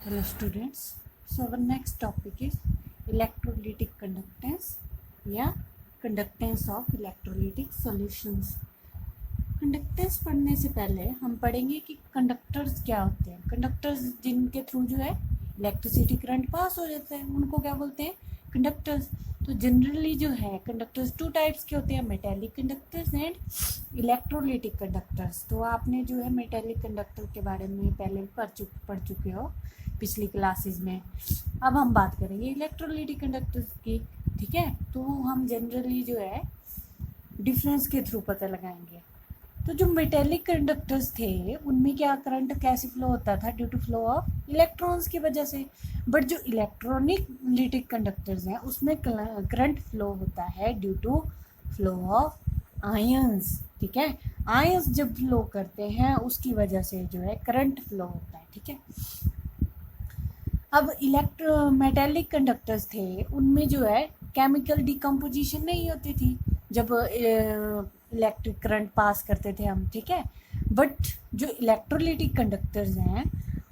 Hello students. So our next topic is electrolytic conductance या conductance of electrolytic solutions. Conductance पढ़ने से पहले हम पढ़ेंगे कि कंडक्टर्स क्या होते हैं. कंडक्टर्स जिनके थ्रू जो है इलेक्ट्रिसिटी करंट पास हो जाता है उनको क्या बोलते हैं, कंडक्टर्स. तो जनरली जो है कंडक्टर्स टू टाइप्स के होते हैं, metallic conductors and electrolytic conductors. तो आपने जो है मेटेलिक कंडक्टर के बारे में पहले पढ़ चुके हो पिछली क्लासेस में. अब हम बात करेंगे इलेक्ट्रोलिटिक कंडक्टर्स की. ठीक है, तो हम जनरली जो है डिफरेंस के थ्रू पता लगाएंगे. तो जो मेटेलिक कंडक्टर्स थे उनमें क्या करंट कैसे फ्लो होता था, due to flow of electrons की वजह से. बट जो इलेक्ट्रॉनिक कंडक्टर्स हैं उसमें करंट फ्लो होता है due to flow of ions. ठीक है, आयंस जब फ्लो करते हैं उसकी वजह से जो है करंट फ्लो होता है. ठीक है, अब मेटेलिक कंडक्टर्स थे उनमें जो है केमिकल डिकम्पोजिशन नहीं होती थी जब इलेक्ट्रिक करंट पास करते थे हम. ठीक है, बट जो इलेक्ट्रोलिटिक कंडक्टर्स हैं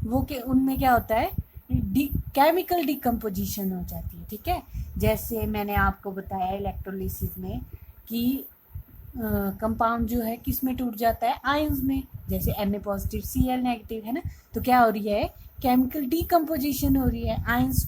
वो के उनमें क्या होता है, केमिकल डिकम्पोजिशन हो जाती है. ठीक है, जैसे मैंने आपको बताया इलेक्ट्रोलिसिस में कि कंपाउंड जो है किस में टूट जाता है, आयंस में. जैसे Na पॉजिटिव Cl नेगेटिव है ना, तो क्या हो रही है, केमिकल डिकम्पोजिशन हो रही है, आयंस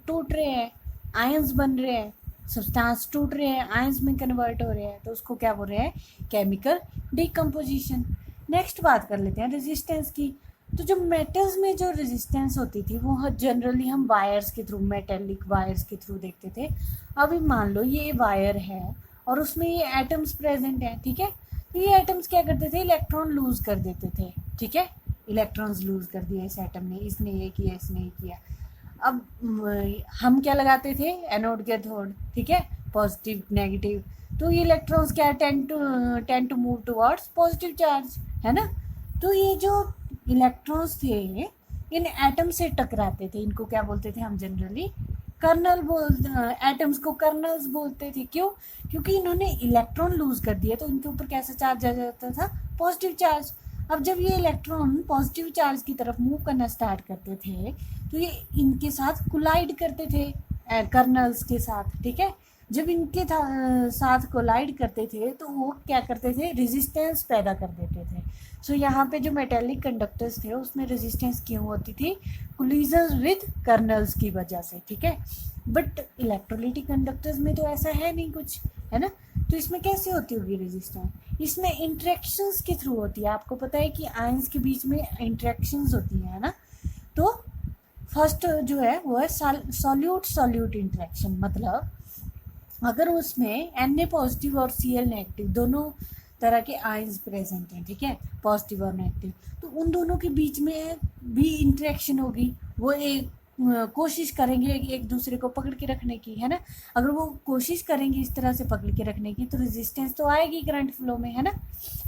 टूट रहे हैं, आयंस बन रहे हैं, सब्सटेंस टूट रहे हैं, आयंस में कन्वर्ट हो रहे हैं, तो उसको क्या बोल रहे हैं, केमिकल डिकम्पोजिशन. नेक्स्ट बात कर लेते हैं रेजिस्टेंस की. तो जो मेटल्स में जो रेजिस्टेंस होती थी वो जनरली हम वायर्स के थ्रू, मेटेलिक वायर्स के थ्रू देखते थे. अभी मान लो ये वायर है और उसमें ये एटम्स प्रेजेंट हैं. ठीक है, तो ये एटम्स क्या करते थे, इलेक्ट्रॉन लूज कर देते थे. ठीक है, इलेक्ट्रॉन्स लूज कर दिए इस एटम ने, इसने ये किया, इसने ये किया. अब हम क्या लगाते थे, एनोड कैथोड. ठीक है, पॉजिटिव नेगेटिव. तो ये इलेक्ट्रॉन्स क्या tend to move towards positive charge, है ना. तो ये जो इलेक्ट्रॉन्स थे इन एटम से टकराते थे, इनको क्या बोलते थे हम जनरली, कर्नल एटम्स को कर्नल्स बोलते थे. क्यों, क्योंकि इन्होंने इलेक्ट्रॉन लूज कर दिया तो इनके ऊपर कैसा चार्ज आ जाता था, पॉजिटिव चार्ज. अब जब ये इलेक्ट्रॉन पॉजिटिव चार्ज की तरफ मूव करना स्टार्ट करते थे तो ये इनके साथ कोलाइड करते थे, कर्नल्स के साथ. ठीक है, जब इनके साथ कोलाइड करते थे तो वो क्या करते थे, रेजिस्टेंस पैदा कर देते थे. सो यहाँ पे जो मेटेलिक कंडक्टर्स थे उसमें रेजिस्टेंस क्यों होती थी, कोलिजन विद कर्नल्स की वजह से. ठीक है, बट इलेक्ट्रोलिटिक कंडक्टर्स में तो ऐसा है नहीं कुछ, है ना. तो इसमें कैसे होती होगी रेजिस्टेंस, इसमें इंटरेक्शंस के थ्रू होती है. आपको पता है कि आयंस के बीच में इंटरेक्शंस होती है ना. तो फर्स्ट जो है वो है सॉल्यूट सॉल्यूट इंटरेक्शन. मतलब अगर उसमें Na पॉजिटिव और Cl नेगेटिव दोनों तरह के आयंस प्रेजेंट हैं, ठीक है, पॉजिटिव और नेगेटिव, तो उन दोनों के बीच में भी इंटरेक्शन होगी. वो एक कोशिश करेंगे एक दूसरे को पकड़ के रखने की, है ना. अगर वो कोशिश करेंगे इस तरह से पकड़ के रखने की तो रेजिस्टेंस तो आएगी करंट फ्लो में, है ना.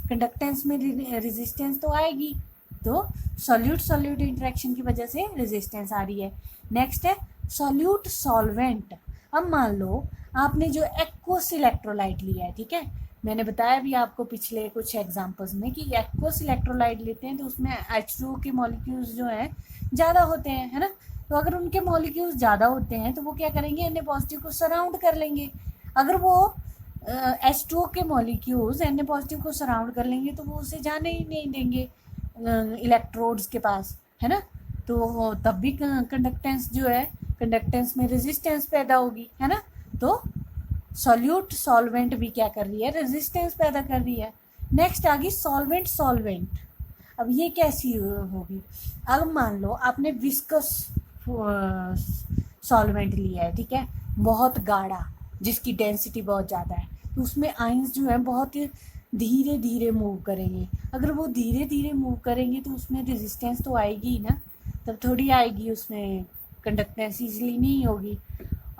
कंडक्टेंस में रेजिस्टेंस तो आएगी. तो सॉल्यूट सॉल्यूट इंटरेक्शन की वजह से रेजिस्टेंस आ रही है. नेक्स्ट है सॉल्यूट सॉल्वेंट. अब मान लो आपने जो एक्वस इलेक्ट्रोलाइट लिया है, ठीक है, मैंने बताया भी आपको पिछले कुछ एग्जांपल्स में कि एक्वस इलेक्ट्रोलाइट लेते हैं तो उसमें H2O के मॉलिक्यूल्स जो हैं ज़्यादा होते हैं, है ना. तो अगर उनके मॉलिक्यूल्स ज़्यादा होते हैं तो वो क्या करेंगे, Na पॉजिटिव को सराउंड कर लेंगे. अगर वो H2O के मॉलिक्यूल्स Na पॉजिटिव को सराउंड कर लेंगे तो वो उसे जाने ही नहीं देंगे इलेक्ट्रोड्स के पास, है ना. तो तब भी कंडक्टेंस जो है, कंडक्टेंस में रेजिस्टेंस पैदा होगी, है ना. तो सॉल्यूट सॉल्वेंट भी क्या कर रही है, रेजिस्टेंस पैदा कर रही है. नेक्स्ट आ गई सॉल्वेंट सॉल्वेंट. अब ये कैसी होगी, अब मान लो आपने विस्कस सॉल्वेंट लिया है, ठीक है, बहुत गाढ़ा जिसकी डेंसिटी बहुत ज़्यादा है, तो उसमें आयंस जो है बहुत धीरे धीरे मूव करेंगे. अगर वो धीरे धीरे मूव करेंगे तो उसमें रेजिस्टेंस तो आएगी ही ना, तब थोड़ी आएगी, उसमें कंडक्टेंस इजीली नहीं होगी.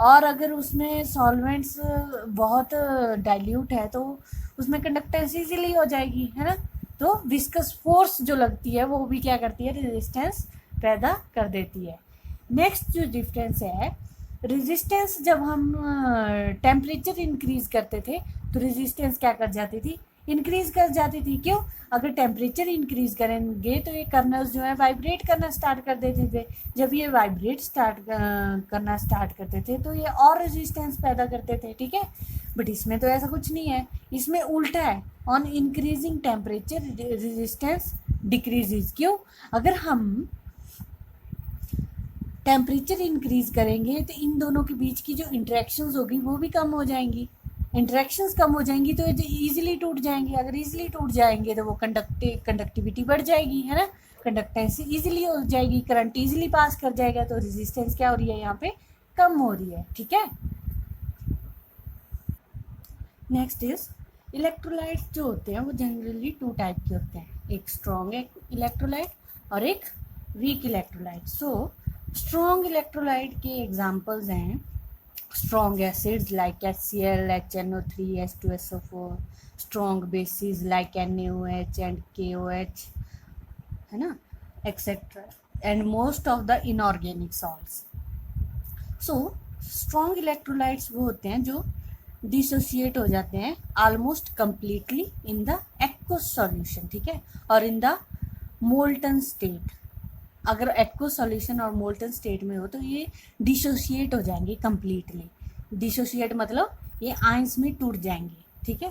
और अगर उसमें सॉल्वेंट्स बहुत डाइल्यूट है तो उसमें कंडक्टेंस इजीली हो जाएगी, है ना. तो विस्कस फोर्स जो लगती है वो भी क्या करती है, रेजिस्टेंस पैदा कर देती है. नेक्स्ट जो डिफरेंस है, रेजिस्टेंस जब हम टेम्परेचर इंक्रीज करते थे तो रेजिस्टेंस क्या कर जाती थी, इंक्रीज कर जाती थी। क्यों? अगर टेम्परेचर इंक्रीज करेंगे तो ये कर्नल्स जो है वाइब्रेट करना स्टार्ट कर देते थे। जब ये वाइब्रेट करना स्टार्ट करते थे तो ये और रेजिस्टेंस पैदा करते थे, ठीक है। बट इसमें तो ऐसा कुछ नहीं है, इसमें उल्टा है, on increasing temperature resistance decreases. क्यों? अगर हम टेम्परेचर इंक्रीज करेंगे तो इन दोनों के बीच की जो इंटरेक्शंस होगी वो भी कम हो जाएंगी। इंटरेक्शंस कम हो जाएंगी तो ईजिली टूट जाएंगे। अगर ईजिली टूट जाएंगे तो वो कंडक्टिविटी बढ़ जाएगी, है ना, कंडक्टेंस ईजिली हो जाएगी, करंट ईजिली पास कर जाएगा, तो रेजिस्टेंस क्या हो रही है यहाँ पे, कम हो रही है, ठीक है। नेक्स्ट इज इलेक्ट्रोलाइट्स जो होते हैं वो जनरली टू टाइप के होते हैं, एक स्ट्रॉन्ग इलेक्ट्रोलाइट और एक weak electrolyte. So strong electrolyte के एग्जांपल्स हैं strong acids like HCl, HNO3, H2SO4, strong bases like NaOH and KOH, है ना, etcetera, and most of the inorganic salts. So strong electrolytes वो होते हैं जो डिसोशिएट हो जाते हैं almost completely in the aqueous solution, ठीक है, और इन द मोल्टन स्टेट। अगर एक्वस सॉल्यूशन और मोल्टन स्टेट में हो तो ये डिसोशिएट हो जाएंगे कंप्लीटली। डिसोशिएट मतलब ये आयंस में टूट जाएंगे, ठीक है,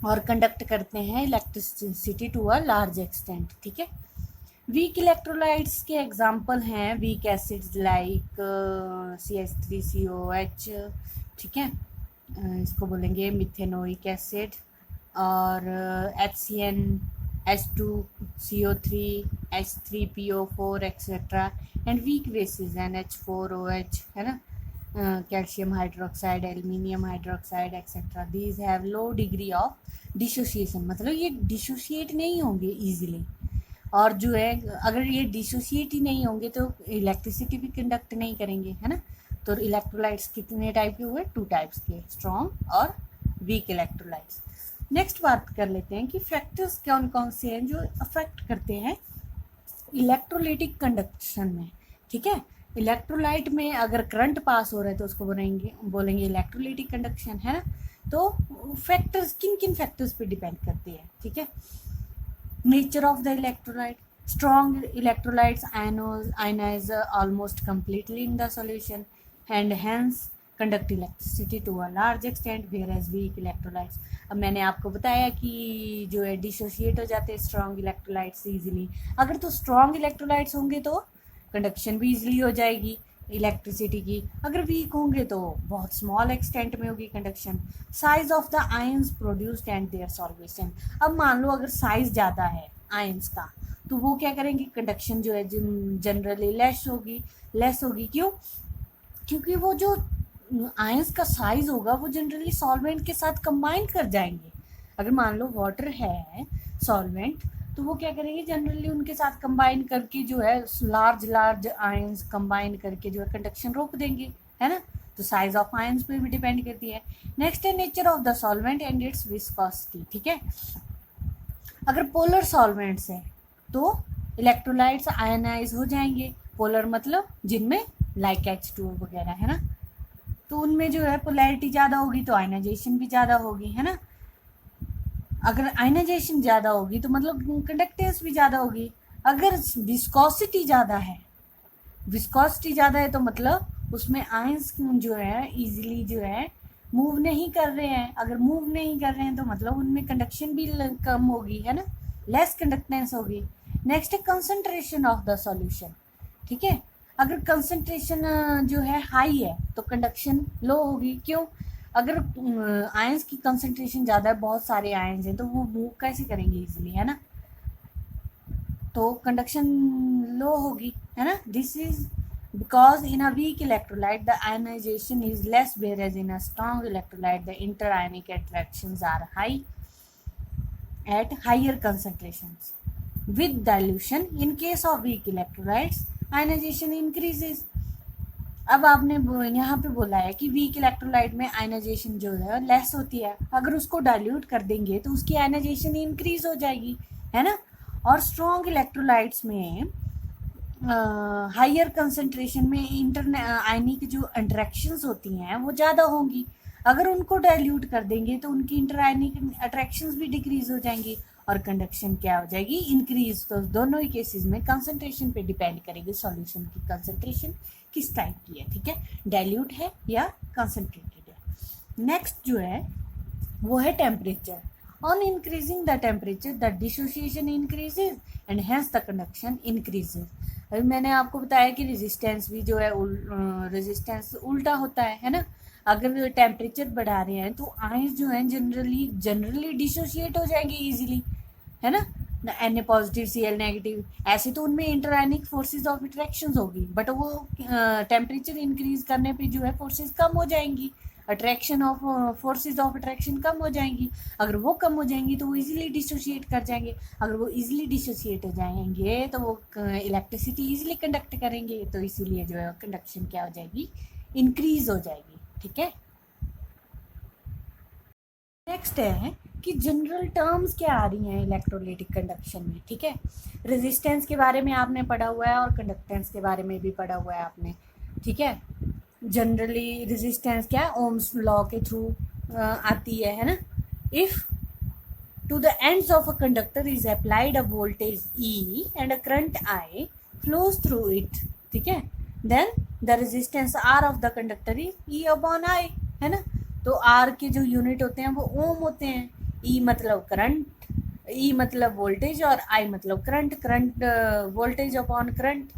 और कंडक्ट करते हैं electricity to a large extent, ठीक है। वीक इलेक्ट्रोलाइट्स के एग्जांपल हैं वीक एसिड्स लाइक CH3COH, ठीक है, इसको बोलेंगे मिथेनोइक एसिड, और HCN, H2CO3, H3PO4 etcetera, and weak bases NH4OH, है ना, calcium hydroxide, aluminium hydroxide etcetera. These have low degree of dissociation, मतलब ये डिसोशिएट नहीं होंगे ईजिली, और जो है अगर ये डिसोशिएट ही नहीं होंगे तो इलेक्ट्रिसिटी भी कंडक्ट नहीं करेंगे, है ना। तो इलेक्ट्रोलाइट्स कितने टाइप के हुए, टू टाइप्स के, स्ट्रॉन्ग और वीक इलेक्ट्रोलाइट्स। नेक्स्ट बात कर लेते हैं कि फैक्टर्स कौन कौन से हैं जो अफेक्ट करते हैं इलेक्ट्रोलाइटिक कंडक्शन में, ठीक है। इलेक्ट्रोलाइट में अगर करंट पास हो रहा है तो उसको बोलेंगे इलेक्ट्रोलाइटिक कंडक्शन, है ना। तो फैक्टर्स किन किन फैक्टर्स पे डिपेंड करती है, ठीक है। Nature of the electrolyte. Strong electrolytes ionize almost completely in the solution and hence conduct electricity to a large extent, whereas weak electrolytes, अब मैंने आपको बताया कि जो है डिसोशिएट हो जाते हैं स्ट्रॉन्ग इलेक्ट्रोलाइट्स ईजिली। अगर तो स्ट्रॉन्ग इलेक्ट्रोलाइट्स होंगे तो कंडक्शन भी ईजिली हो जाएगी इलेक्ट्रिसिटी की, अगर वीक होंगे तो बहुत स्मॉल एक्सटेंट में होगी conduction. Size of the ions produced and their solvation. अब मान लो अगर साइज ज़्यादा है आयंस का तो वो क्या करेंगे, कंडक्शन जो है जनरली लेस होगी। क्यों? क्योंकि वो जो आयंस का साइज होगा वो जनरली सॉल्वेंट के साथ कंबाइन कर जाएंगे। अगर मान लो वाटर है सॉल्वेंट तो वो क्या करेंगे, जनरली उनके साथ कंबाइन करके जो है लार्ज आयंस कंबाइन करके जो है कंडक्शन रोक देंगे, है ना। तो साइज ऑफ आयंस पे भी डिपेंड करती है। नेक्स्ट है nature of the solvent and it's viscosity, ठीक है। अगर पोलर सॉल्वेंट्स है तो इलेक्ट्रोलाइट्स आयनाइज हो जाएंगे। पोलर मतलब जिनमें लाइक H2O वगैरह, है ना, तो उनमें जो है पोलैरिटी ज़्यादा होगी तो आयनाइजेशन भी ज़्यादा होगी, है ना। अगर आयनाइजेशन ज़्यादा होगी तो मतलब कंडक्टेंस भी ज़्यादा होगी। अगर विस्कोसिटी ज़्यादा है तो मतलब उसमें आयंस जो है इजीली जो है मूव नहीं कर रहे हैं। अगर मूव नहीं कर रहे हैं तो मतलब उनमें कंडक्शन भी कम होगी, है ना, लेस कंडक्टेंस होगी। नेक्स्ट है कंसंट्रेशन ऑफ द सॉल्यूशन, ठीक है। अगर कंसंट्रेशन जो है हाई है तो कंडक्शन लो होगी। क्यों? अगर आयंस की कंसंट्रेशन ज़्यादा है, बहुत सारे आयंस हैं, तो वो मूव कैसे करेंगे इजीली, है ना, तो कंडक्शन लो होगी, है ना। This is because in a weak electrolyte the ionisation is less, whereas in a strong electrolyte the interionic attractions are high at higher concentrations. With dilution, in case of weak electrolytes, ionization increases. अब आपने यहाँ पे बोला है कि weak electrolyte में ionization जो है लेस होती है, अगर उसको डाइल्यूट कर देंगे तो उसकी आयनाइजेशन इंक्रीज हो जाएगी, है ना। और स्ट्रॉन्ग इलेक्ट्रोलाइट्स में हायर कंसंट्रेशन में आयनिक जो इंटरेक्शंस होती हैं वो ज़्यादा होंगी। अगर उनको डाइल्यूट कर देंगे तो उनकी इंटरआयनिक अट्रैक्शंस भी डिक्रीज हो जाएंगी और कंडक्शन क्या हो जाएगी, इंक्रीज। तो दोनों ही केसेस में कंसंट्रेशन पे डिपेंड करेगी सॉल्यूशन की कंसंट्रेशन किस टाइप की है, ठीक है, डाइल्यूट है या कंसंट्रेटेड है। नेक्स्ट जो है वो है temperature. On increasing the temperature the dissociation increases and hence the conduction increases. अभी मैंने आपको बताया कि रेजिस्टेंस भी जो है रेजिस्टेंस उल्टा होता है ना। अगर टेम्परेचर बढ़ा रहे हैं तो आयंस जो है जनरली डिसोसिएट हो जाएंगे इजीली, है ना, Na पॉजिटिव Cl नेगेटिव, ऐसे तो उनमें इंटरआयनिक फोर्सेस ऑफ अट्रैक्शन होगी, बट वो टेम्परेचर इंक्रीज करने पे जो है फोर्सेस कम हो जाएंगी, attraction of forces of attraction कम हो जाएंगी। अगर वो कम हो जाएंगी तो वो इजीली डिसोशिएट कर जाएंगे। अगर वो इजीली डिसोशिएट हो जाएंगे तो वो इलेक्ट्रिसिटी इजीली कंडक्ट करेंगे, तो इसीलिए जो है कंडक्शन क्या हो जाएगी, इंक्रीज हो जाएगी, ठीक है। नेक्स्ट है कि जनरल टर्म्स क्या आ रही हैं इलेक्ट्रोलाइटिक कंडक्शन में, ठीक है। रेजिस्टेंस के बारे में आपने पढ़ा हुआ है और कंडक्टेंस के बारे में भी पढ़ा हुआ है आपने, ठीक है। जनरली रेजिस्टेंस क्या है, ओम्स लॉ के थ्रू आती है ना। If to the ends of a conductor is applied a voltage E and a current I flows through it, ठीक है, then the resistance R of the conductor is E/I, है ना। तो R के जो यूनिट होते हैं वो ओम होते हैं। E मतलब करंट, E मतलब वोल्टेज और I मतलब करंट वोल्टेज अपॉन करंट,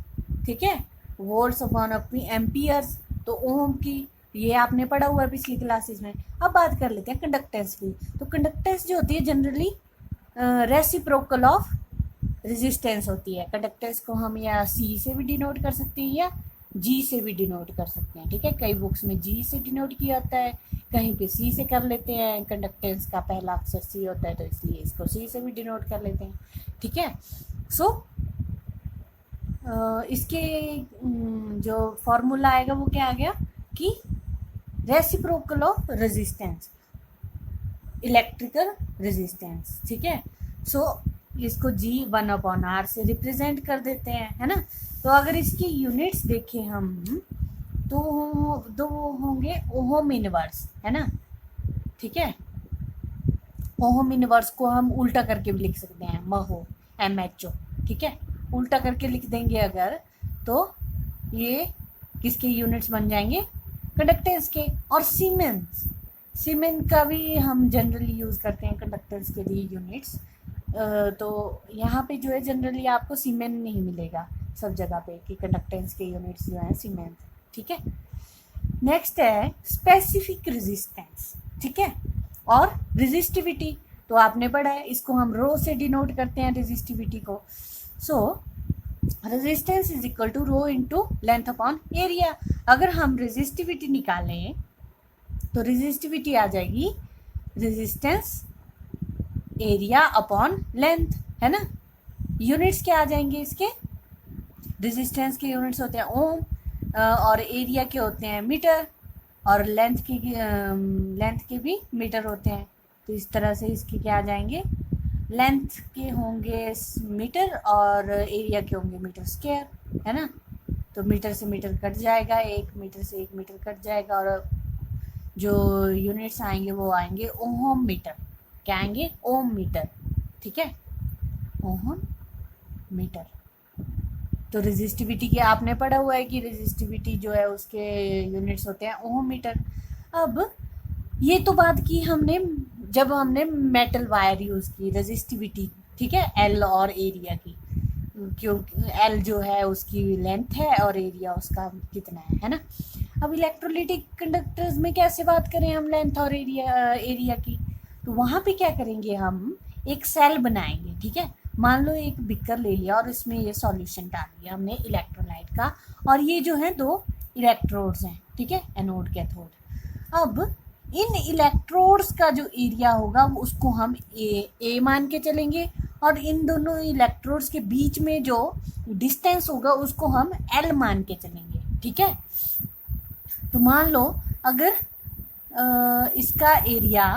ठीक है, वोल्ट्स अपॉन एम्पियर्स, तो ओम की ये आपने पढ़ा हुआ है पिछली क्लासेस में। अब बात कर लेते हैं कंडक्टेंस की। तो कंडक्टेंस जो होती है जनरली रेसिप्रोकल ऑफ रेजिस्टेंस होती है। कंडक्टेंस को हम या C से भी डिनोट कर सकते हैं या G से भी डिनोट कर सकते हैं, ठीक है। कई बुक्स में G से डिनोट किया होता है, कहीं पे C से कर लेते हैं। कंडक्टेंस का पहला अक्षर C होता है तो इसलिए इसको C से भी डिनोट कर लेते हैं, ठीक है। सो इसके जो फॉर्मूला आएगा वो क्या आ गया कि reciprocal of resistance, electrical resistance, ठीक है। सो इसको G1/R से रिप्रेजेंट कर देते हैं, है ना। तो अगर इसकी यूनिट्स देखें हम तो दो होंगे ओहम इनवर्स, है ना, ठीक है। ओहम इनवर्स को हम उल्टा करके भी लिख सकते हैं, महो MHO, ठीक है। उल्टा करके लिख देंगे अगर तो ये किसके यूनिट्स बन जाएंगे, कंडक्टेंस के। और सीमेन का भी हम जनरली यूज़ करते हैं कंडक्टेंस के लिए यूनिट्स। तो यहाँ पे जो है जनरली आपको सीमेन नहीं मिलेगा सब जगह पे कि कंडक्टेंस के यूनिट्स जो हैं सीमेन, ठीक है। नेक्स्ट है स्पेसिफिक रेजिस्टेंस, ठीक है, और रेजिस्टिविटी तो आपने पढ़ा है, इसको हम रो से डिनोट करते हैं रेजिस्टिविटी को। So resistance is equal to rho into length upon area. अगर हम रेजिस्टिविटी निकालें तो रेजिस्टिविटी आ जाएगी रेजिस्टेंस एरिया अपॉन लेंथ, है ना। यूनिट्स क्या आ जाएंगे इसके, रेजिस्टेंस के यूनिट्स होते हैं ओम और एरिया के होते हैं मीटर और लेंथ के भी मीटर होते हैं। तो इस तरह से इसके क्या आ जाएंगे, लेंथ के होंगे मीटर और एरिया के होंगे मीटर स्क्वायर, है ना। तो मीटर से मीटर कट जाएगा, 1 मीटर से 1 मीटर कट जाएगा और जो यूनिट्स आएंगे वो आएंगे ओम मीटर। क्या आएंगे, ओम मीटर, ठीक है, ओम मीटर। तो रेजिस्टिविटी के आपने पढ़ा हुआ है कि रेजिस्टिविटी जो है उसके यूनिट्स होते हैं ओम मीटर। अब ये तो बात की हमने जब हमने मेटल वायर यूज़ की रेजिस्टिविटी, ठीक है, एल और एरिया की, क्योंकि एल जो है उसकी लेंथ है और एरिया उसका कितना है ना। अब इलेक्ट्रोलाइटिक कंडक्टर्स में कैसे बात करें हम लेंथ और एरिया की, तो वहाँ पे क्या करेंगे, हम एक सेल बनाएंगे, ठीक है। मान लो एक बिकर ले लिया और इसमें ये सॉल्यूशन डाल दिया हमने इलेक्ट्रोलाइट का, और ये जो है 2 इलेक्ट्रोड्स हैं, ठीक है, एनोड कैथोड। अब इन इलेक्ट्रोड्स का जो एरिया होगा उसको हम ए मान के चलेंगे और इन दोनों इलेक्ट्रोड्स के बीच में जो डिस्टेंस होगा उसको हम एल मान के चलेंगे, ठीक है। तो मान लो अगर इसका एरिया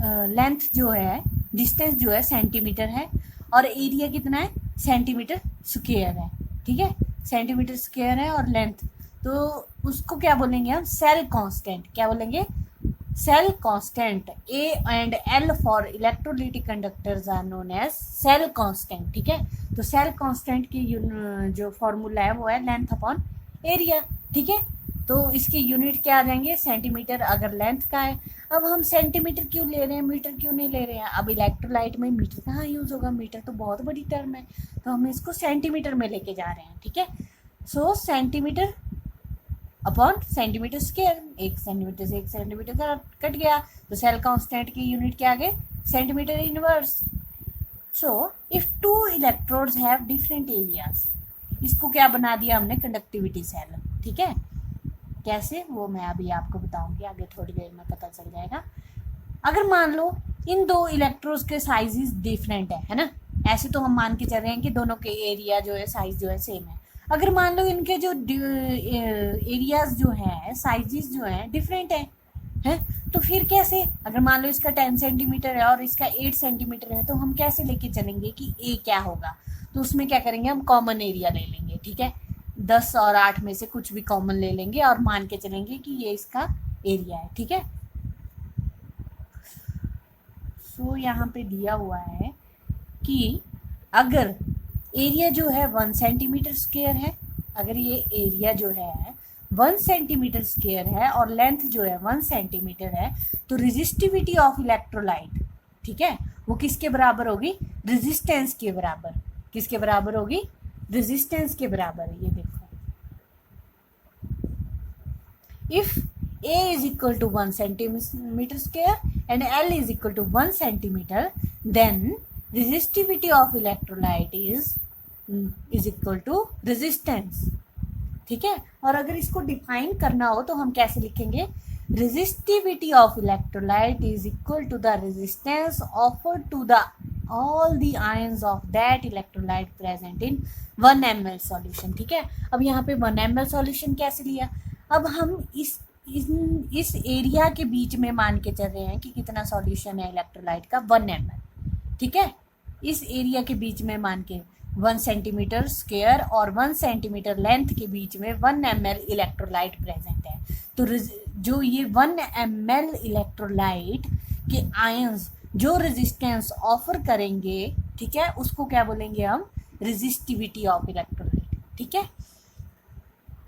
लेंथ जो है, डिस्टेंस जो है सेंटीमीटर है और एरिया कितना है, सेंटीमीटर स्क्वायर है, ठीक है, सेंटीमीटर स्क्वायर है और लेंथ, तो उसको क्या बोलेंगे हम, सेल कांस्टेंट। क्या बोलेंगे, cell constant A and L for electrolytic conductors are known as cell constant, ठीक है। तो सेल कांस्टेंट की जो फॉर्मूला है वो है लेंथ अपॉन एरिया, ठीक है। तो इसके यूनिट क्या आ जाएंगे, सेंटीमीटर अगर लेंथ का है। अब हम सेंटीमीटर क्यों ले रहे हैं, मीटर क्यों नहीं ले रहे हैं। अब इलेक्ट्रोलाइट में मीटर कहाँ यूज होगा, मीटर तो बहुत बड़ी टर्म है, तो हम इसको सेंटीमीटर में लेके जा रहे हैं, ठीक है। So centimetre upon centimetre square, 1 centimetre से 1 सेंटीमीटर का कट गया, तो सेल कांस्टेंट की यूनिट क्या आ गए, centimetre inverse. So if two electrodes have different areas, इसको क्या बना दिया हमने, कंडक्टिविटी सेल, ठीक है। कैसे वो मैं अभी आपको बताऊंगी, आगे थोड़ी देर में पता चल जाएगा। अगर मान लो इन दो इलेक्ट्रोड्स के साइजेस डिफरेंट है ना, ऐसे तो हम मान के चल रहे हैं कि दोनों के एरिया जो है साइज जो है सेम है। अगर मान लो इनके जो एरियाज जो है साइजेस जो है डिफरेंट है तो फिर कैसे, अगर मान लो इसका 10 सेंटीमीटर है और इसका 8 सेंटीमीटर है, तो हम कैसे लेके चलेंगे कि ए क्या होगा। तो उसमें क्या करेंगे, हम कॉमन एरिया ले लेंगे, ठीक है। 10 और 8 में से कुछ भी कॉमन ले लेंगे और मान के चलेंगे कि ये इसका एरिया है, ठीक है। सो यहाँ पे दिया हुआ है कि अगर एरिया जो है 1 सेंटीमीटर स्क्वायर है, अगर ये एरिया जो है 1 सेंटीमीटर स्क्वायर है और लेंथ जो है 1 सेंटीमीटर है, तो रेजिस्टिविटी ऑफ इलेक्ट्रोलाइट, ठीक है, वो किसके बराबर होगी, रेजिस्टेंस के बराबर। किसके बराबर होगी, रेजिस्टेंस के बराबर। ये देखो, if A is equal to 1 centimeter square and L is equal to 1 centimeter, then resistivity of electrolyte is equal to resistance, ठीक है। और अगर इसको डिफाइन करना हो तो हम कैसे लिखेंगे, resistivity of electrolyte is equal to the resistance offered to the all the ions of that electrolyte present in 1 ml solution, ठीक है। अब यहाँ पे 1 ml solution कैसे लिया, अब हम इस एरिया के बीच में मान के चल रहे हैं कि कितना सॉल्यूशन है इलेक्ट्रोलाइट का, 1 ml, ठीक है। इस एरिया के बीच में मान के 1 सेंटीमीटर स्क्वायर और 1 सेंटीमीटर लेंथ के बीच में 1 ml इलेक्ट्रोलाइट प्रेजेंट है। तो जो ये 1 ml इलेक्ट्रोलाइट के आयंस जो रेजिस्टेंस ऑफर करेंगे, ठीक है, उसको क्या बोलेंगे हम, रेजिस्टिविटी ऑफ इलेक्ट्रोलाइट, ठीक है।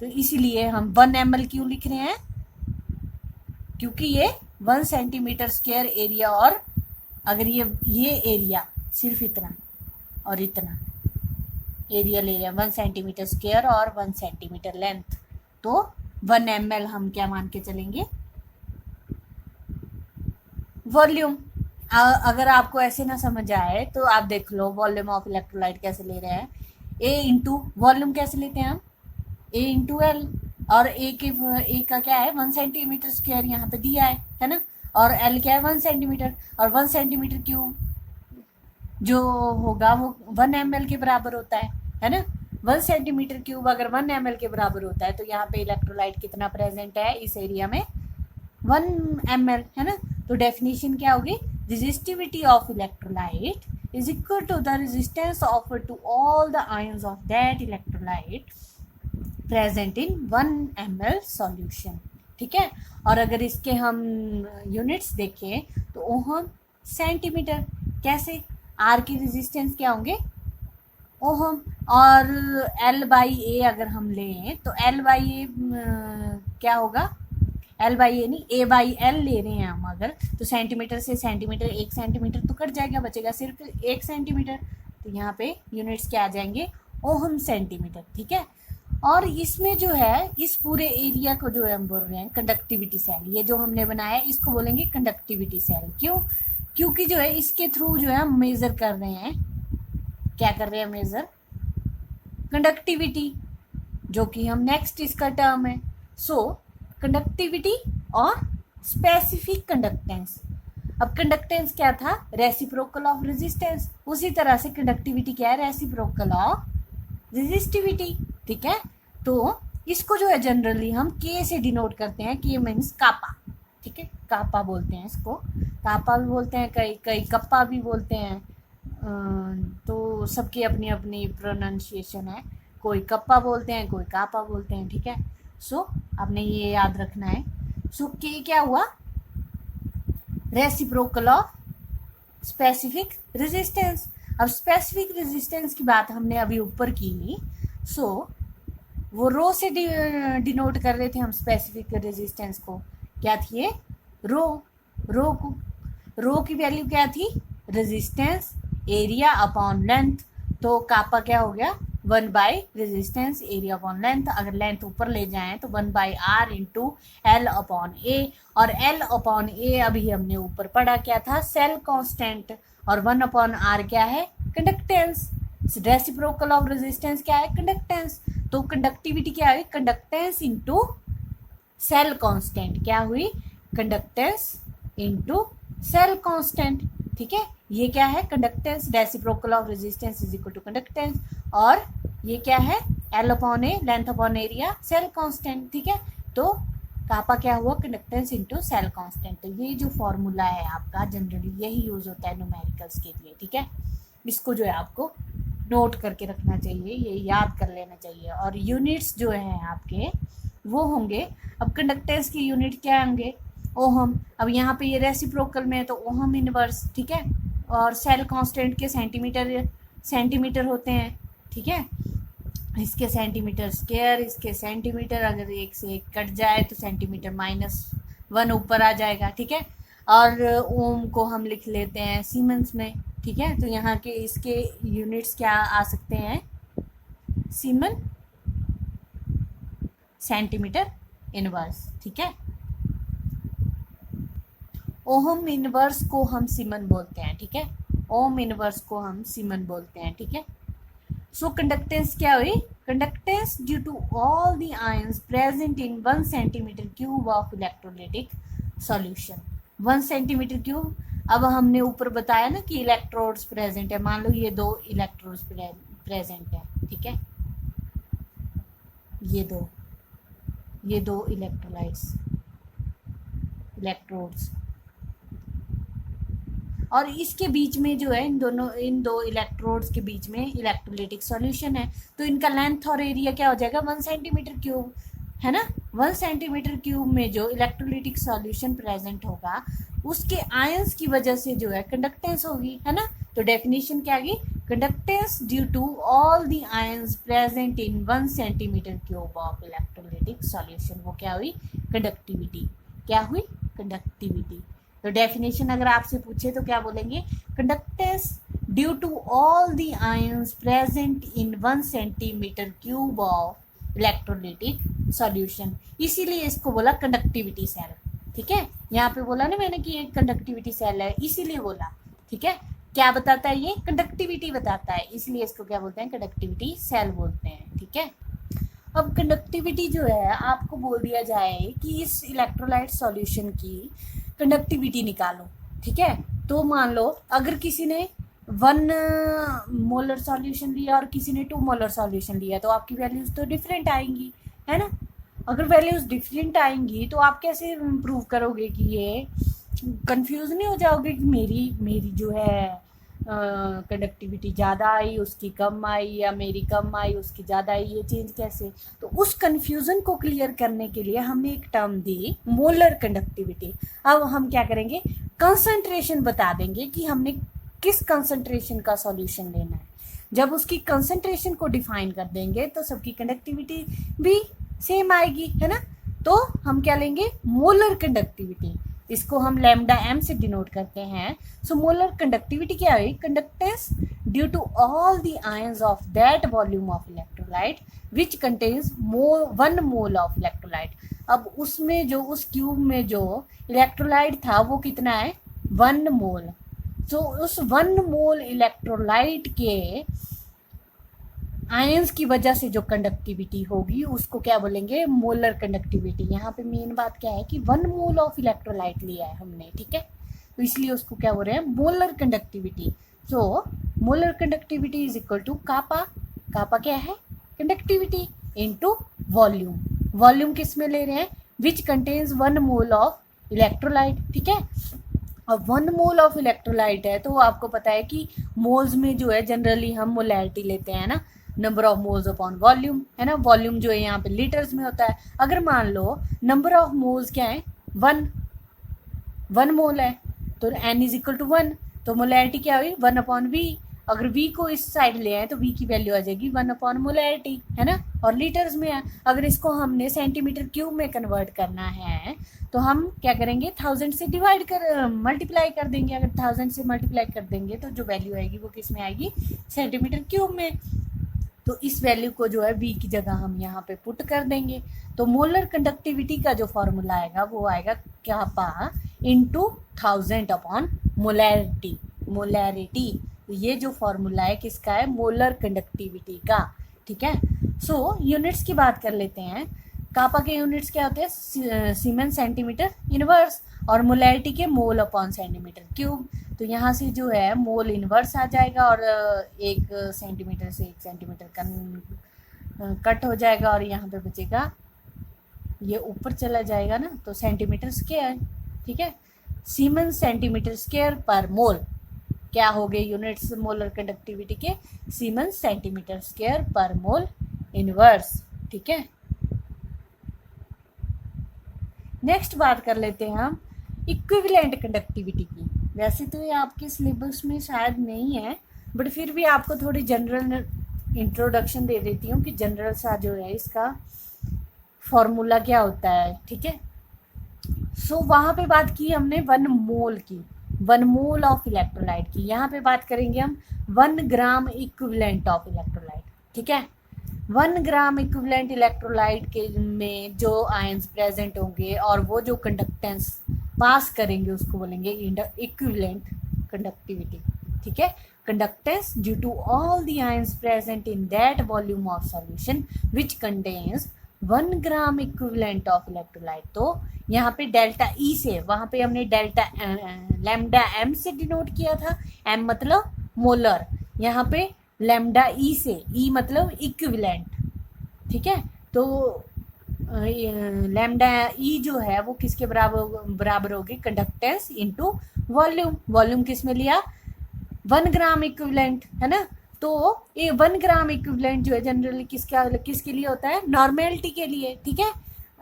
तो इसीलिए हम 1 ml क्यों लिख रहे हैं, क्योंकि ये 1 सेंटीमीटर स्क्वायर एरिया, और अगर ये एरिया सिर्फ इतना और इतना एरिया ले रहे हैं 1 सेंटीमीटर स्क्वायर और 1 सेंटीमीटर लेंथ, तो 1 ml हम क्या मान के चलेंगे, वॉल्यूम। अगर आपको ऐसे ना समझ आए तो आप देख लो वॉल्यूम ऑफ इलेक्ट्रोलाइट कैसे ले रहे हैं, ए इंटू वॉल्यूम कैसे लेते हैं हम, ए इंटू एल, और ए का क्या है 1 सेंटीमीटर स्क्वायर यहाँ पे दिया है ना, और एल क्या है 1 सेंटीमीटर, और 1 सेंटीमीटर क्यूब जो होगा वो 1 ml के बराबर होता है ना। 1 सेंटीमीटर क्यूब अगर 1 ml के बराबर होता है तो यहाँ पे इलेक्ट्रोलाइट कितना प्रेजेंट है इस एरिया में, 1 ml, है ना। तो डेफिनेशन क्या होगी, resistivity of electrolyte is equal to the resistance offered to all the ions of that electrolyte present in 1 ml solution, ठीक है। और अगर इसके हम यूनिट्स देखें तो ओहम सेंटीमीटर, कैसे, आर की रेजिस्टेंस क्या होंगे, ओहम, और एल बाई ए अगर हम लें तो एल बाई ए क्या होगा, एल बाई ए नहीं, ए बाई एल ले रहे हैं हम अगर, तो सेंटीमीटर से सेंटीमीटर 1 सेंटीमीटर तो कट जाएगा, बचेगा सिर्फ 1 सेंटीमीटर। तो यहाँ पे यूनिट्स क्या आ जाएंगे, ओहम सेंटीमीटर, ठीक है। और इसमें जो है इस पूरे एरिया को जो है हम बोल रहे हैं कंडक्टिविटी सेल, ये जो हमने बनाया इसको बोलेंगे कंडक्टिविटी सेल। क्यों, क्योंकि जो है इसके थ्रू जो है हम मेजर कर रहे हैं, क्या कर रहे हैं, मेजर कंडक्टिविटी, जो कि हम नेक्स्ट इसका टर्म है। सो कंडक्टिविटी और स्पेसिफिक कंडक्टेंस। अब कंडक्टेंस क्या था, रेसिप्रोकल ऑफ रेजिस्टेंस, उसी तरह से कंडक्टिविटी क्या है, रेसिप्रोकल ऑफ रेजिस्टिविटी, ठीक है। तो इसको जो है जनरली हम के से डिनोट करते हैं, के मीन्स कापा, ठीक है, कापा बोलते हैं इसको, कापा भी बोलते हैं, कई कप्पा भी बोलते हैं, तो सबकी अपनी अपनी प्रोनाउंसिएशन है, कोई कप्पा बोलते हैं, कोई कापा बोलते हैं, ठीक है। सो आपने ये याद रखना है। सो के क्या हुआ, रेसिप्रोकल ऑफ स्पेसिफिक रेजिस्टेंस। अब स्पेसिफिक रेजिस्टेंस की बात हमने अभी ऊपर की, सो वो रो से डिनोट कर रहे थे हम स्पेसिफिक रेजिस्टेंस को। क्या थी ये? रो की वैल्यू क्या थी? Resistance area upon length. तो कापा क्या हो गया? 1 by resistance area upon length. अगर लेंथ ऊपर ले जाएं तो 1 by R into L upon A. और एल अपॉन ए अभी हमने ऊपर पढ़ा क्या था? Cell constant. और 1 अपॉन आर क्या है? कंडक्टेंस। रेसिप्रोकल ऑफ रेजिस्टेंस क्या है? कंडक्टेंस। तो कंडक्टिविटी क्या है? Conductance into cell constant. क्या हुई? Conductance into cell constant. ठीक है, ये क्या है? Conductance. Reciprocal of resistance is equal to conductance. और ये क्या है? L upon A, length upon area, cell constant. ठीक है, तो कापा क्या हुआ? Conductance into cell constant. तो ये जो फॉर्मूला है आपका जनरली यही यूज होता है न्यूमेरिकल्स के लिए। ठीक है, इसको जो है आपको नोट करके रखना चाहिए, ये याद कर लेना चाहिए। और यूनिट्स जो हैं आपके वो होंगे, अब कंडक्टेंस की यूनिट क्या होंगे? ओहम। अब यहाँ पे ये रेसिप्रोकल में है तो ओहम इनवर्स। ठीक है, और सेल कांस्टेंट के सेंटीमीटर होते हैं। ठीक है, इसके सेंटीमीटर स्क्वायर, इसके सेंटीमीटर, अगर एक से एक कट जाए तो सेंटीमीटर -1 ऊपर आ जाएगा। ठीक है, और ओम को हम लिख लेते हैं सीमेंस में। ठीक है, तो यहाँ के इसके यूनिट्स क्या आ सकते हैं? Semen, centimetre inverse. ठीक है, ओहम इनवर्स को हम सीमन बोलते हैं। ठीक है, ओम इनवर्स को हम सीमन बोलते हैं। ठीक है, सो कंडक्टेंस क्या हुई? Conductance due to all the ions present in 1 centimetre cube of electrolytic solution. 1 centimetre cube. अब हमने ऊपर बताया ना कि इलेक्ट्रोड्स प्रेजेंट है। मान लो ये 2 इलेक्ट्रोड्स प्रेजेंट है। ठीक है, ये दो इलेक्ट्रोड्स, और इसके बीच में जो है इन दो इलेक्ट्रोड्स के बीच में इलेक्ट्रोलाइटिक सॉल्यूशन है। तो इनका लेंथ और एरिया क्या हो जाएगा? 1 सेंटीमीटर क्यूब, है ना। 1 सेंटीमीटर क्यूब में जो इलेक्ट्रोलाइटिक सॉल्यूशन प्रेजेंट होगा उसके आयंस की वजह से जो है कंडक्टेंस होगी, है ना। तो डेफिनेशन क्या आएगी? Conductance due to all the ions present in 1 centimetre cube of electrolytic solution. वो क्या हुई? कंडक्टिविटी। क्या हुई? कंडक्टिविटी। तो डेफिनेशन अगर आपसे पूछे तो क्या बोलेंगे? Conductance due to all the ions present in 1 centimetre cube of electrolytic solution. इसीलिए इसको बोला कंडक्टिविटी सेल। ठीक है, यहाँ पे बोला ना मैंने कि एक कंडक्टिविटी सेल है, इसीलिए बोला। ठीक है, क्या बताता है ये? कंडक्टिविटी बताता है, इसलिए इसको क्या बोलते हैं? कंडक्टिविटी सेल बोलते हैं। ठीक है, अब कंडक्टिविटी जो है आपको बोल दिया जाए कि इस इलेक्ट्रोलाइट सॉल्यूशन की कंडक्टिविटी निकालो। ठीक है, तो मान लो अगर किसी ने 1 मोलर सॉल्यूशन लिया और किसी ने 2 मोलर सॉल्यूशन लिया तो आपकी वैल्यूज तो डिफरेंट आएंगी, है ना। अगर वैल्यूज डिफरेंट आएंगी तो आप कैसे प्रूव करोगे कि ये? कंफ्यूज नहीं हो जाओगे कि मेरी जो है कंडक्टिविटी ज़्यादा आई उसकी कम आई, या मेरी कम आई उसकी ज़्यादा आई, ये चेंज कैसे? तो उस कन्फ्यूज़न को क्लियर करने के लिए हमने एक टर्म दी मोलर कंडक्टिविटी। अब हम क्या करेंगे? कंसंट्रेशन बता देंगे कि हमने किस कंसंट्रेशन का सॉल्यूशन लेना है। जब उसकी कंसंट्रेशन को डिफाइन कर देंगे तो सबकी कंडक्टिविटी भी सेम आएगी, है ना। तो हम क्या लेंगे? Molar conductivity. इसको हम लैम्डा m से डिनोट करते हैं। सो मोलर कंडक्टिविटी क्या है? Conductance due to all the ions of that volume of electrolyte which contains 1 mole of electrolyte. अब उसमें जो उस क्यूब में जो इलेक्ट्रोलाइट था वो कितना है? 1 मोल। तो उस 1 मोल इलेक्ट्रोलाइट के आयंस की वजह से जो कंडक्टिविटी होगी उसको क्या बोलेंगे? Molar conductivity. यहाँ पे मेन बात क्या है कि 1 मोल ऑफ इलेक्ट्रोलाइट लिया है हमने। ठीक है, तो इसलिए उसको क्या बोल रहे हैं? Molar conductivity. So molar conductivity is equal to kappa. Kappa क्या है? Conductivity into volume. वॉल्यूम किस में ले रहे हैं? विच कंटेन्स 1 मोल ऑफ इलेक्ट्रोलाइट। ठीक है, अब 1 मोल ऑफ इलेक्ट्रोलाइट है तो आपको पता है कि मोल्स में जो है जनरली हम मोलैरिटी लेते हैं ना, number of moles upon volume, है ना। वॉल्यूम जो है यहाँ पे लीटर्स में होता है। अगर मान लो नंबर ऑफ मोल्स क्या है? 1 मोल है, तो n इज इक्वल टू 1, तो मोलैरिटी क्या हुई 1/v। अगर v को इस साइड ले आए तो v की वैल्यू आ जाएगी 1/मोलैरिटी, है ना, और लीटर्स में है। अगर इसको हमने सेंटीमीटर क्यूब में कन्वर्ट करना है तो हम क्या करेंगे 1000 से डिवाइड कर मल्टीप्लाई कर देंगे। अगर 1000 से मल्टीप्लाई कर देंगे तो जो वैल्यू आएगी वो किस में आएगी, सेंटीमीटर क्यूब में। तो इस वैल्यू को जो है v की जगह हम यहाँ पे पुट कर देंगे। तो मोलर कंडक्टिविटी का जो फॉर्मूला आएगा वो आएगा kappa इंटू 1000/मोलैरिटी। मोलैरिटी ये जो फॉर्मूला है किसका है, मोलर कंडक्टिविटी का, ठीक है। सो यूनिट्स की बात कर लेते हैं। कापा के यूनिट्स क्या होते हैं, सीमेंस सेंटीमीटर इनवर्स, और मोलैरिटी के मोल अपॉन सेंटीमीटर क्यूब। तो यहाँ से जो है मोल इनवर्स आ जाएगा और 1 सेंटीमीटर से 1 सेंटीमीटर कट हो जाएगा और यहाँ पे बचेगा, ये ऊपर चला जाएगा ना, तो सेंटीमीटर स्क्वायर, ठीक है। सीमेंस सेंटीमीटर स्क्वायर पर मोल क्या हो गए यूनिट्स मोलर कंडक्टिविटी के, सीमेंस सेंटीमीटर स्क्वायर पर मोल इनवर्स, ठीक है। नेक्स्ट बात कर लेते हैं हम इक्विवेलेंट कंडक्टिविटी की। वैसे तो ये आपके सिलेबस में शायद नहीं है, बट फिर भी आपको थोड़ी जनरल इंट्रोडक्शन दे देती हूँ कि जनरल सा जो है इसका फॉर्मूला क्या होता है, ठीक है। सो वहाँ पे बात की हमने 1 मोल की, 1 मोल ऑफ इलेक्ट्रोलाइट की। यहाँ पे बात करेंगे हम 1 ग्राम इक्विवेलेंट ऑफ इलेक्ट्रोलाइट, ठीक है। 1 ग्राम इक्विवेलेंट इलेक्ट्रोलाइट के में जो आयंस प्रेजेंट होंगे और वो जो कंडक्टेंस पास करेंगे उसको बोलेंगे इक्विवेलेंट कंडक्टिविटी, ठीक है। Conductance due to all the ions present in that volume of solution which contains 1 gram equivalent of electrolyte. तो यहाँ पे डेल्टा ई से, वहाँ पे हमने डेल्टा लैम्डा एम से डिनोट किया था, एम मतलब मोलर, यहाँ पे लैम्डा ई से, ई मतलब इक्विवेलेंट, ठीक है। तो लैम्डा ई जो है वो किसके बराबर होगी, कंडक्टेंस इनटू वॉल्यूम। वॉल्यूम किस में लिया, 1 ग्राम इक्विवेलेंट, है ना। तो ये 1 ग्राम इक्विवेलेंट जो है जनरली किसके लिए होता है, नॉर्मेलिटी के लिए, ठीक है।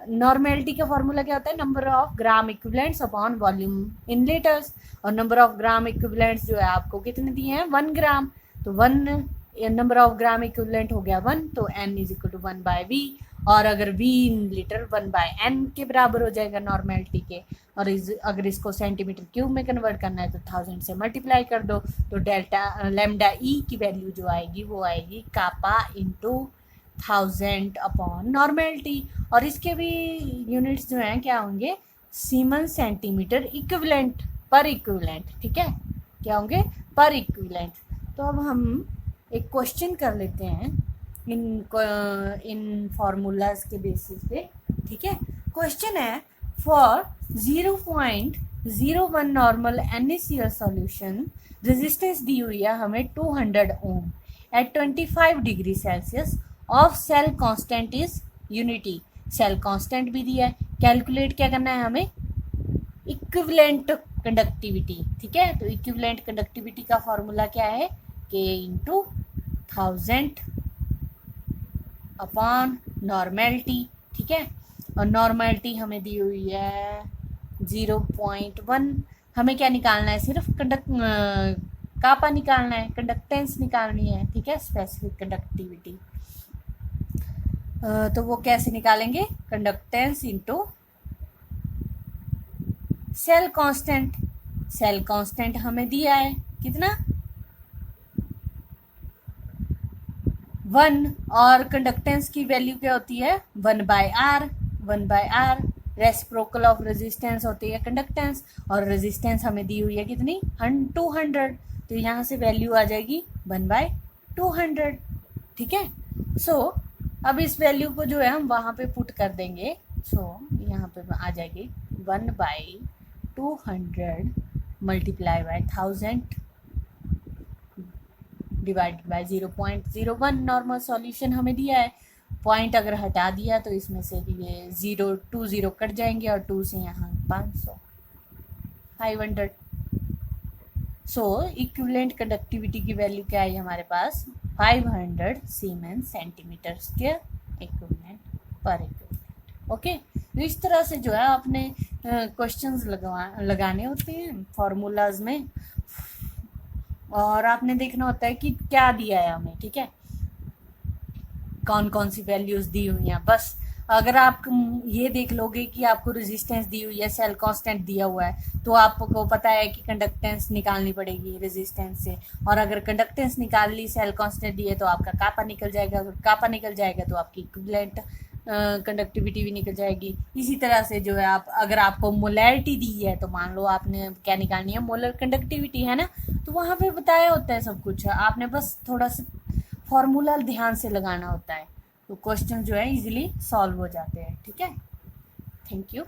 नॉर्मेलिटी का फॉर्मूला क्या होता है, number of gram equivalents upon volume in litres, और नंबर ऑफ ग्राम इक्विवेलेंट्स जो है आपको कितने दिए हैं, 1 ग्राम। तो 1 नंबर ऑफ ग्राम इक्विवेलेंट हो गया 1, तो n is equal to 1/v, और अगर v इन लीटर 1/n के बराबर हो जाएगा नॉर्मेलिटी के। और अगर इसको सेंटीमीटर क्यूब में कन्वर्ट करना है तो 1000 से मल्टीप्लाई कर दो, तो डेल्टा लैम्डा ई की वैल्यू जो आएगी वो आएगी कापा इंटू 1000/नॉर्मेलिटी। और इसके भी यूनिट्स जो हैं क्या होंगे, सीमेंस सेंटीमीटर इक्विवेलेंट पर इक्विवेलेंट, ठीक है, क्या होंगे, पर इक्विवेलेंट। तो अब हम एक क्वेश्चन कर लेते हैं इन फार्मूलाज के बेसिस पे, ठीक है। क्वेश्चन है for 0.01 normal NaCl solution, resistance दी हुई है हमें 200 ohm at 25 degree Celsius of cell constant is unity. Cell constant भी दिया है, कैलकुलेट क्या करना है हमें, इक्विवेलेंट कंडक्टिविटी, ठीक है। तो इक्विवेलेंट कंडक्टिविटी का फॉर्मूला क्या है, K इंटू 1000/नॉर्मेलिटी, ठीक है। और नॉर्मेलिटी हमें दी हुई है 0.1। हमें क्या निकालना है, सिर्फ कापा निकालना है, कंडक्टेंस निकालनी है, ठीक है, स्पेसिफिक कंडक्टिविटी। तो वो कैसे निकालेंगे, conductance into cell constant. Cell constant हमें दिया है कितना, 1, और कंडक्टेंस की वैल्यू क्या होती है 1/r। 1/r reciprocal of resistance होती है कंडक्टेंस, और रेजिस्टेंस हमें दी हुई है कितनी 200, तो यहाँ से वैल्यू आ जाएगी 1/200, ठीक है। सो अब इस वैल्यू को जो है हम वहाँ पे पुट कर देंगे। सो यहाँ पे आ जाएगी 1/200 multiply by 1000 divided by 0.01। Normal solution हमें दिया है, पॉइंट अगर हटा दिया तो इसमें से ये 0 कट जाएंगे और 2 से यहाँ 500 सो इक्विवेलेंट कंडक्टिविटी की वैल्यू क्या है हमारे पास, 500 सीमेंस सेंटीमीटर स्क्वायर इक्विवेलेंट पर इक्विवेलेंट, ओके। तो इस तरह से जो है आपने क्वेश्चंस लगाने होते हैं फार्मूलाज में, और आपने देखना होता है कि क्या दिया है हमें, ठीक है, कौन कौन सी वैल्यूज दी हुई हैं। बस अगर आप ये देख लोगे कि आपको रेजिस्टेंस दी हुई है, सेल कांस्टेंट दिया हुआ है, तो आपको पता है कि कंडक्टेंस निकालनी पड़ेगी रेजिस्टेंस से, और अगर कंडक्टेंस निकाल ली, सेल कांस्टेंट दिए, तो आपका कापा निकल जाएगा, अगर कापा निकल जाएगा तो आपकी इक्विवेलेंट कंडक्टिविटी भी निकल जाएगी। इसी तरह से जो है आप, अगर आपको मोलैरिटी दी है तो मान लो आपने क्या निकालनी है, मोलर कंडक्टिविटी है ना, तो वहाँ पे बताया होता है सब कुछ, आपने बस थोड़ा सा फॉर्मूला ध्यान से लगाना होता है, तो क्वेश्चन जो है इजीली सॉल्व हो जाते हैं, ठीक है। Thank you.